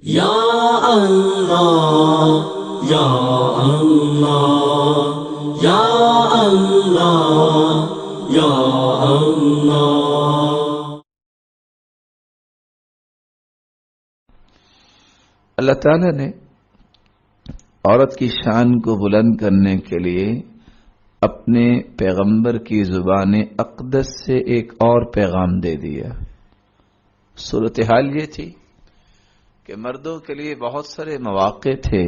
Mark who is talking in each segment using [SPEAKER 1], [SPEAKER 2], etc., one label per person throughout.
[SPEAKER 1] یا اللہ یا اللہ یا اللہ یا اللہ۔
[SPEAKER 2] اللہ تعالیٰ نے عورت کی شان کو بلند کرنے کے لیے اپنے پیغمبر کی زبان اقدس سے ایک اور پیغام دے دیا۔ صورتحال یہ تھی کہ مردوں کے لیے بہت سارے مواقع تھے،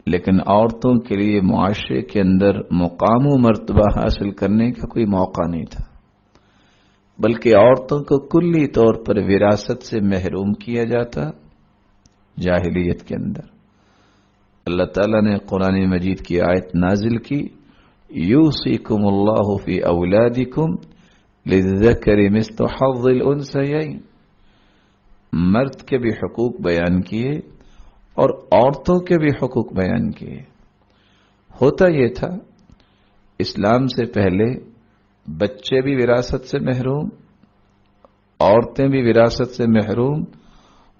[SPEAKER 2] لیکن عورتوں کے لیے معاشرے کے اندر مقام و مرتبہ حاصل کرنے کا کوئی موقع نہیں تھا، بلکہ عورتوں کو کلی طور پر وراثت سے محروم کیا جاتا۔ جاہلیت کے اندر اللہ تعالیٰ نے قرآن مجید کی آیت نازل کی، یوصیکم اللہ فی اولادکم للذکر مثل حظ الانثیین۔ مرد کے بھی حقوق بیان کیے اور عورتوں کے بھی حقوق بیان کیے۔ ہوتا یہ تھا اسلام سے پہلے بچے بھی وراثت سے محروم، عورتیں بھی وراثت سے محروم،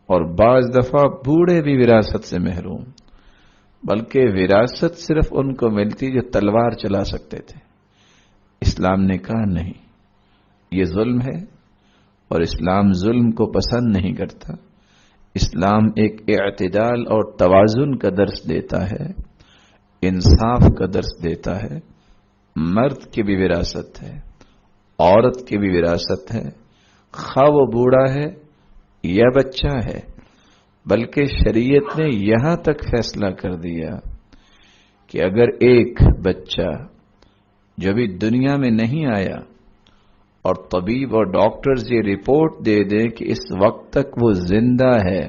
[SPEAKER 2] اور بعض دفعہ بوڑھے بھی وراثت سے محروم، بلکہ وراثت صرف ان کو ملتی جو تلوار چلا سکتے تھے۔ اسلام نے کہا نہیں، یہ ظلم ہے، اور اسلام ظلم کو پسند نہیں کرتا۔ اسلام ایک اعتدال اور توازن کا درس دیتا ہے، انصاف کا درس دیتا ہے۔ مرد کی بھی وراثت ہے، عورت کی بھی وراثت ہے، خواہ وہ بوڑھا ہے یا بچہ ہے، بلکہ شریعت نے یہاں تک فیصلہ کر دیا کہ اگر ایک بچہ جو بھی دنیا میں نہیں آیا اور طبیب اور ڈاکٹرز یہ رپورٹ دے دیں کہ اس وقت تک وہ زندہ ہے،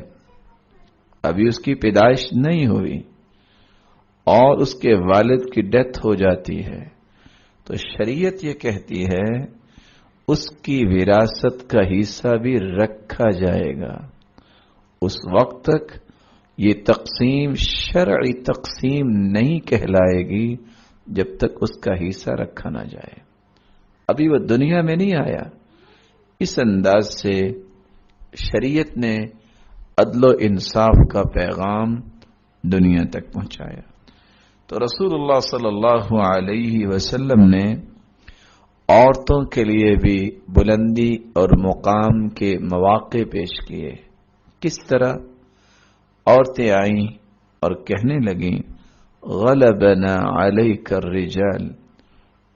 [SPEAKER 2] ابھی اس کی پیدائش نہیں ہوئی، اور اس کے والد کی ڈیتھ ہو جاتی ہے، تو شریعت یہ کہتی ہے اس کی وراثت کا حصہ بھی رکھا جائے گا۔ اس وقت تک یہ تقسیم شرعی تقسیم نہیں کہلائے گی جب تک اس کا حصہ رکھا نہ جائے۔ ابھی وہ دنیا میں نہیں آیا۔ اس انداز سے شریعت نے عدل و انصاف کا پیغام دنیا تک پہنچایا۔ تو رسول اللہ صلی اللہ علیہ وسلم نے عورتوں کے لیے بھی بلندی اور مقام کے مواقع پیش کیے۔ کس طرح؟ عورتیں آئیں اور کہنے لگیں غلبنا علیک الرجال۔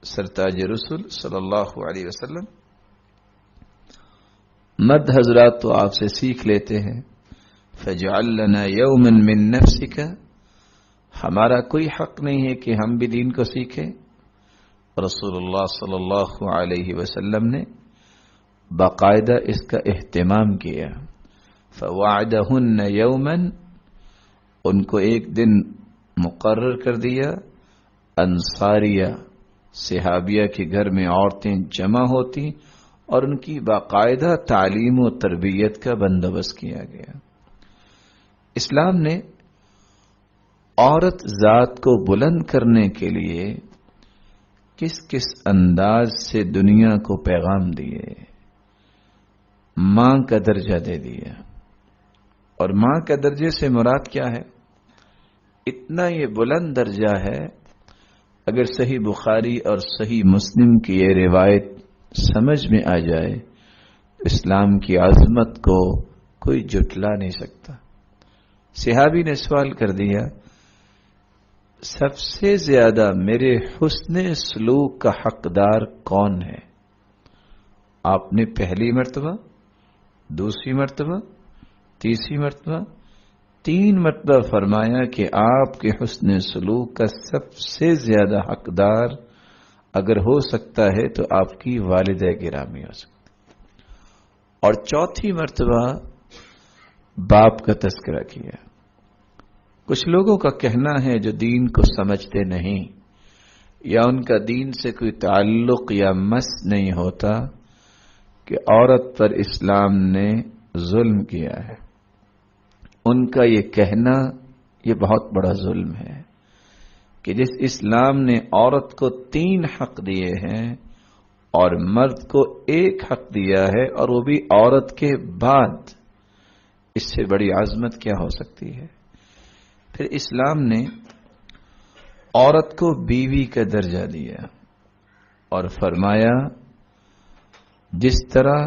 [SPEAKER 2] سرتاج رسول صلی اللہ علیہ وسلم، مرد حضرات تو آپ سے سیکھ لیتے ہیں، فجعل لنا یوما من نفسک، ہمارا کوئی حق نہیں ہے کہ ہم بھی دین کو سیکھیں۔ رسول اللہ صلی اللہ علیہ وسلم نے باقاعدہ اس کا اہتمام کیا۔ فوعدہن یوما، ان کو ایک دن مقرر کر دیا، انصاریہ صحابیہ کے گھر میں عورتیں جمع ہوتی اور ان کی باقاعدہ تعلیم و تربیت کا بندوبست کیا گیا۔ اسلام نے عورت ذات کو بلند کرنے کے لیے کس کس انداز سے دنیا کو پیغام دیے؟ ماں کا درجہ دے دیا، اور ماں کا درجے سے مراد کیا ہے؟ اتنا یہ بلند درجہ ہے، اگر صحیح بخاری اور صحیح مسلم کی یہ روایت سمجھ میں آ جائے تو اسلام کی عظمت کو کوئی جھٹلا نہیں سکتا۔ صحابی نے سوال کر دیا، سب سے زیادہ میرے حسن سلوک کا حقدار کون ہے؟ آپ نے پہلی مرتبہ، دوسری مرتبہ، تیسری مرتبہ، 3 مرتبہ فرمایا کہ آپ کے حسن سلوک کا سب سے زیادہ حقدار اگر ہو سکتا ہے تو آپ کی والدہ گرامی ہو سکتی، اور چوتھی مرتبہ باپ کا تذکرہ کیا۔ کچھ لوگوں کا کہنا ہے جو دین کو سمجھتے نہیں یا ان کا دین سے کوئی تعلق یا مس نہیں ہوتا کہ عورت پر اسلام نے ظلم کیا ہے۔ ان کا یہ کہنا یہ بہت بڑا ظلم ہے کہ جس اسلام نے عورت کو 3 حق دیے ہیں اور مرد کو 1 حق دیا ہے، اور وہ بھی عورت کے بعد، اس سے بڑی عظمت کیا ہو سکتی ہے؟ پھر اسلام نے عورت کو بیوی کا درجہ دیا اور فرمایا جس طرح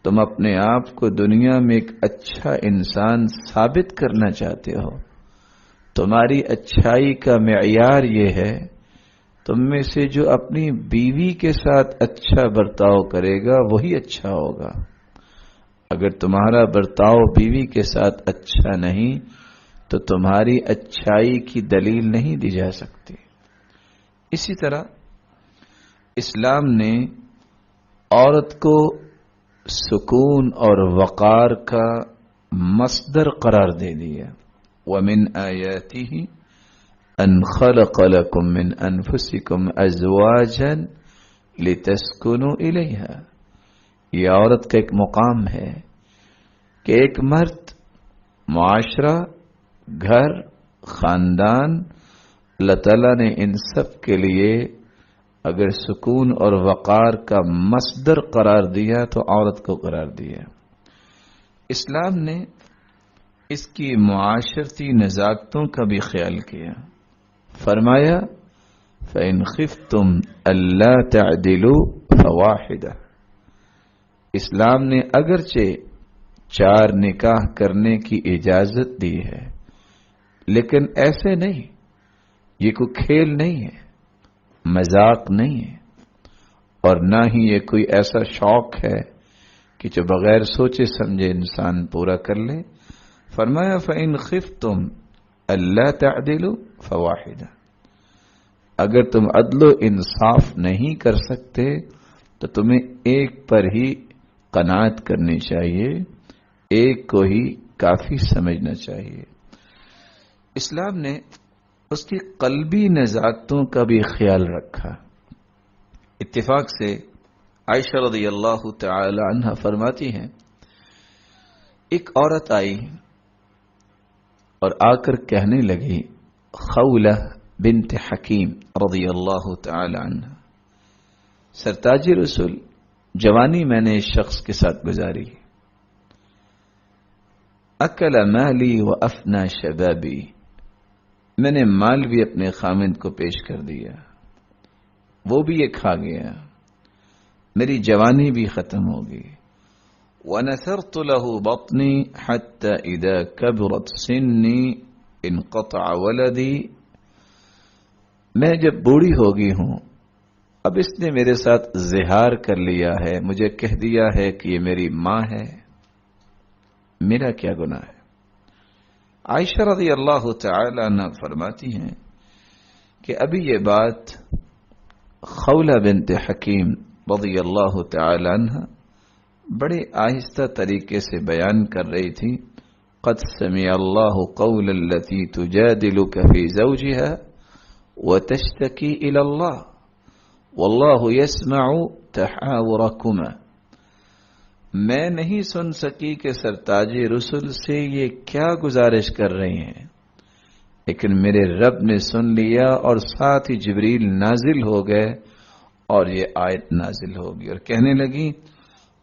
[SPEAKER 2] تم اپنے آپ کو دنیا میں ایک اچھا انسان ثابت کرنا چاہتے ہو، تمہاری اچھائی کا معیار یہ ہے تم میں سے جو اپنی بیوی کے ساتھ اچھا برتاؤ کرے گا وہی اچھا ہوگا۔ اگر تمہارا برتاؤ بیوی کے ساتھ اچھا نہیں تو تمہاری اچھائی کی دلیل نہیں دی جا سکتی۔ اسی طرح اسلام نے عورت کو سکون اور وقار کا مصدر قرار دے دیا۔ وَمِنْ آيَاتِهِ أَنْ خَلَقَ لَكُم مِّنْ أَنفُسِكُمْ أَزْوَاجًا لِتَسْكُنُوا إِلَيْهَا۔ یہ عورت کا ایک مقام ہے کہ ایک مرد، معاشرہ، گھر، خاندان، اللہ تعالیٰ نے ان سب کے لیے اگر سکون اور وقار کا مصدر قرار دیا تو عورت کو قرار دیا۔ اسلام نے اس کی معاشرتی نزاکتوں کا بھی خیال کیا، فرمایا فَإِنْ خِفْتُمْ أَلَّا تَعْدِلُوا فَوَاحِدَةً۔ اسلام نے اگرچہ 4 نکاح کرنے کی اجازت دی ہے لیکن ایسے نہیں، یہ کوئی کھیل نہیں ہے، مذاق نہیں ہے، اور نہ ہی یہ کوئی ایسا شوق ہے کہ جو بغیر سوچے سمجھے انسان پورا کر لے۔ فرمایا فَإِنْ خِفْتُمْ أَلَّا تَعْدِلُوا فَوَاحِدَةً۔ اگر تم عدل و انصاف نہیں کر سکتے تو تمہیں ایک پر ہی قناعت کرنی چاہیے، ایک کو ہی کافی سمجھنا چاہیے۔ اسلام نے اس کی قلبی نزاکتوں کا بھی خیال رکھا۔ اتفاق سے عائشہ رضی اللہ تعالی عنہ فرماتی ہیں ایک عورت آئی اور آ کر کہنے لگی، خولہ بنت حکیم رضی اللہ تعالی عنہ، سرتاج رسول، جوانی میں نے اس شخص کے ساتھ گزاری، اکل مالی و افنا شبابی، میں نے مال بھی اپنے خامند کو پیش کر دیا، وہ بھی یہ کھا گیا، میری جوانی بھی ختم ہوگی۔ ونثرت له بطني حتى إذا كبرت سني انقطع ولدي، میں جب بوڑھی ہو گئی ہوں، اب اس نے میرے ساتھ زہار کر لیا ہے، مجھے کہہ دیا ہے کہ یہ میری ماں ہے، میرا کیا گناہ ہے؟ عائشہ رضی اللہ تعالی عنہ فرماتی ہیں کہ ابھی یہ بات خولہ بنت حکیم رضی اللہ تعالی عنہ بڑے آہستہ طریقے سے بیان کر رہی تھی۔ قد سمع اللہ قول التي تجادلك في زوجها وتشتكي الى الله والله يسمع تحاوركما۔ میں نہیں سن سکی کہ سرتاج رسل سے یہ کیا گزارش کر رہی ہیں، لیکن میرے رب نے سن لیا اور ساتھ ہی جبریل نازل ہو گئے اور یہ آیت نازل ہوگی اور کہنے لگی،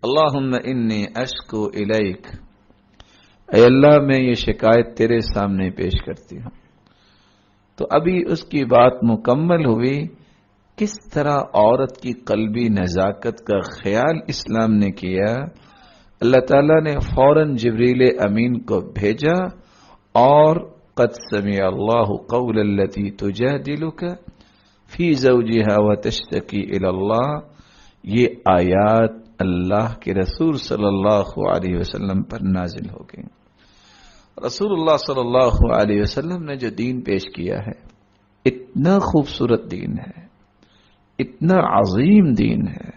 [SPEAKER 2] اللہم انی اشکو الیک، اے اللہ میں یہ شکایت تیرے سامنے پیش کرتی ہوں۔ تو ابھی اس کی بات مکمل ہوئی، کس طرح عورت کی قلبی نزاکت کا خیال اسلام نے کیا۔ اللہ تعالیٰ نے فوراً جبریل امین کو بھیجا اور قد سمع اللہ قول التي تجادلك فی زوجها وتشتکی الی اللہ، یہ آیات اللہ کے رسول صلی اللہ علیہ وسلم پر نازل ہو گئی۔ رسول اللہ صلی اللہ علیہ وسلم نے جو دین پیش کیا ہے اتنا خوبصورت دین ہے، اتنا عظیم دین ہے،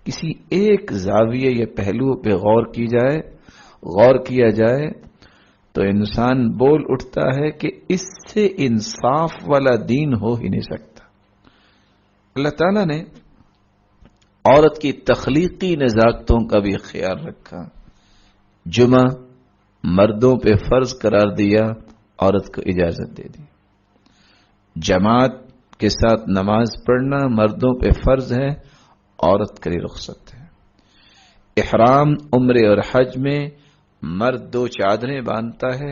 [SPEAKER 2] کسی ایک زاویے یا پہلو پہ غور کیا جائے تو انسان بول اٹھتا ہے کہ اس سے انصاف والا دین ہو ہی نہیں سکتا۔ اللہ تعالیٰ نے عورت کی تخلیقی نزاکتوں کا بھی خیال رکھا۔ جمعہ مردوں پہ فرض قرار دیا، عورت کو اجازت دے دی۔ جماعت کے ساتھ نماز پڑھنا مردوں پہ فرض ہے، عورت کے لیے رخصت ہے۔ احرام، عمرے اور حج میں مرد 2 چادریں باندھتا ہے،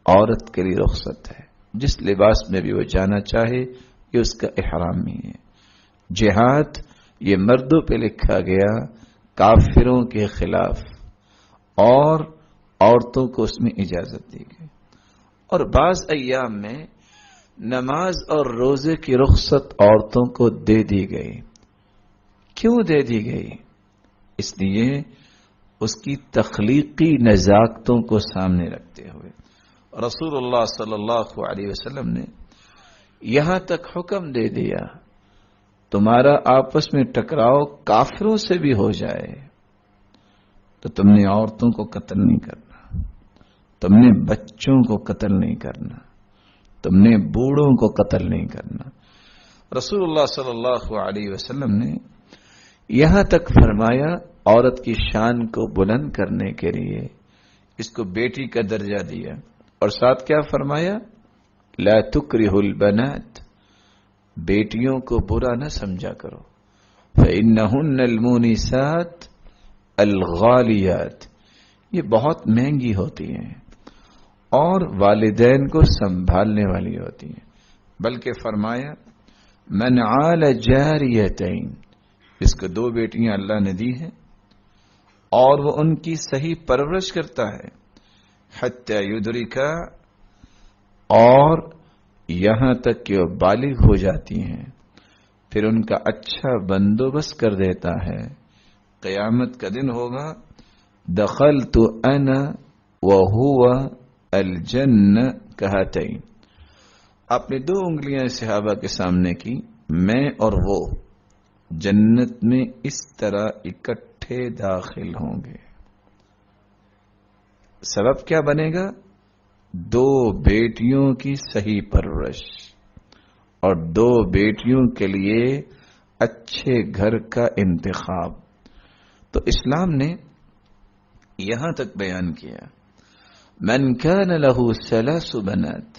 [SPEAKER 2] عورت کے لیے رخصت ہے، جس لباس میں بھی وہ جانا چاہے یہ اس کا احرام ہی ہے۔ جہاد یہ مردوں پہ لکھا گیا کافروں کے خلاف، اور عورتوں کو اس میں اجازت دی گئی۔ اور بعض ایام میں نماز اور روزے کی رخصت عورتوں کو دے دی گئی۔ کیوں دے دی گئی؟ اس لیے اس کی تخلیقی نزاکتوں کو سامنے رکھتے ہوئے رسول اللہ صلی اللہ علیہ وسلم نے یہاں تک حکم دے دیا تمہارا آپس میں ٹکراؤ کافروں سے بھی ہو جائے تو تم نے عورتوں کو قتل نہیں کرنا، تم نے بچوں کو قتل نہیں کرنا، تم نے بوڑھوں کو قتل نہیں کرنا۔ رسول اللہ صلی اللہ علیہ وسلم نے یہاں تک فرمایا، عورت کی شان کو بلند کرنے کے لیے اس کو بیٹی کا درجہ دیا، اور ساتھ کیا فرمایا؟ لا تکرہ البنات، بیٹیوں کو برا نہ سمجھا کرو، فإنہن المونسات الغالیات، یہ بہت مہنگی ہوتی ہیں اور والدین کو سنبھالنے والی ہوتی ہیں۔ بلکہ فرمایا من عال جاریتین، اس کو 2 بیٹیاں اللہ نے دی ہیں اور وہ ان کی صحیح پرورش کرتا ہے، حتی یدرکا، اور یہاں تک کہ وہ بالغ ہو جاتی ہیں، پھر ان کا اچھا بندوبست کر دیتا ہے۔ قیامت کا دن ہوگا، دخلت انا وہو الجنہ کہاتین، آپ نے 2 انگلیاں صحابہ کے سامنے کی، میں اور وہ جنت میں اس طرح اکٹھے داخل ہوں گے۔ سبب کیا بنے گا؟ 2 بیٹیوں کی صحیح پرورش اور 2 بیٹیوں کے لیے اچھے گھر کا انتخاب۔ تو اسلام نے یہاں تک بیان کیا من کان لہ 3 بنات،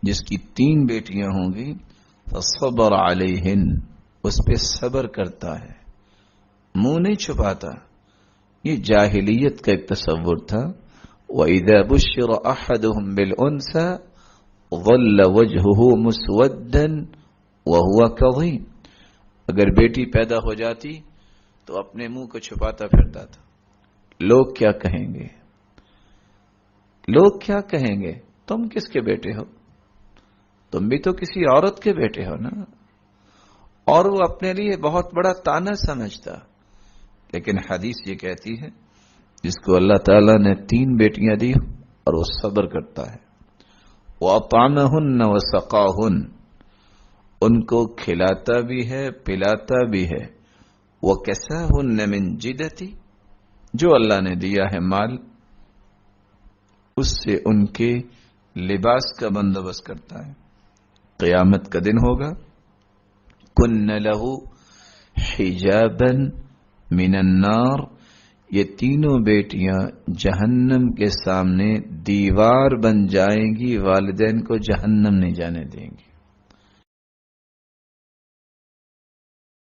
[SPEAKER 2] جس کی 3 بیٹیاں ہوں گی، فصبر علیہن، اس پہ صبر کرتا ہے، منہ نہیں چھپاتا۔ یہ جاہلیت کا ایک تصور تھا، وَإِذَا بُشِّرَ أَحَدُهُمْ بِالْأُنثَى ظَلَّ وَجْهُهُ مُسْوَدًّا وَهُوَ كَظِيمٌ، اگر بیٹی پیدا ہو جاتی تو اپنے منہ کو چھپاتا پھرتا تھا۔ لوگ کیا کہیں گے؟ لوگ کیا کہیں گے؟ تم کس کے بیٹے ہو؟ تم بھی تو کسی عورت کے بیٹے ہو نا۔ اور وہ اپنے لیے بہت بڑا طعنہ سمجھتا، لیکن حدیث یہ کہتی ہے جس کو اللہ تعالیٰ نے 3 بیٹیاں دی اور وہ صبر کرتا ہے، وَأَطْعَمَهُنَّ وَسَقَاهُنَّ، ان کو کھلاتا بھی ہے پلاتا بھی ہے، وَكَسَاهُنَّ مِنْ جِدَتِ، جو اللہ نے دیا ہے مال اس سے ان کے لباس کا بندوبست کرتا ہے۔ قیامت کا دن ہوگا، کن لہو حجابا من النار، یہ تینوں بیٹیاں جہنم کے سامنے دیوار بن جائیں گی، والدین کو جہنم نہیں جانے دیں گی۔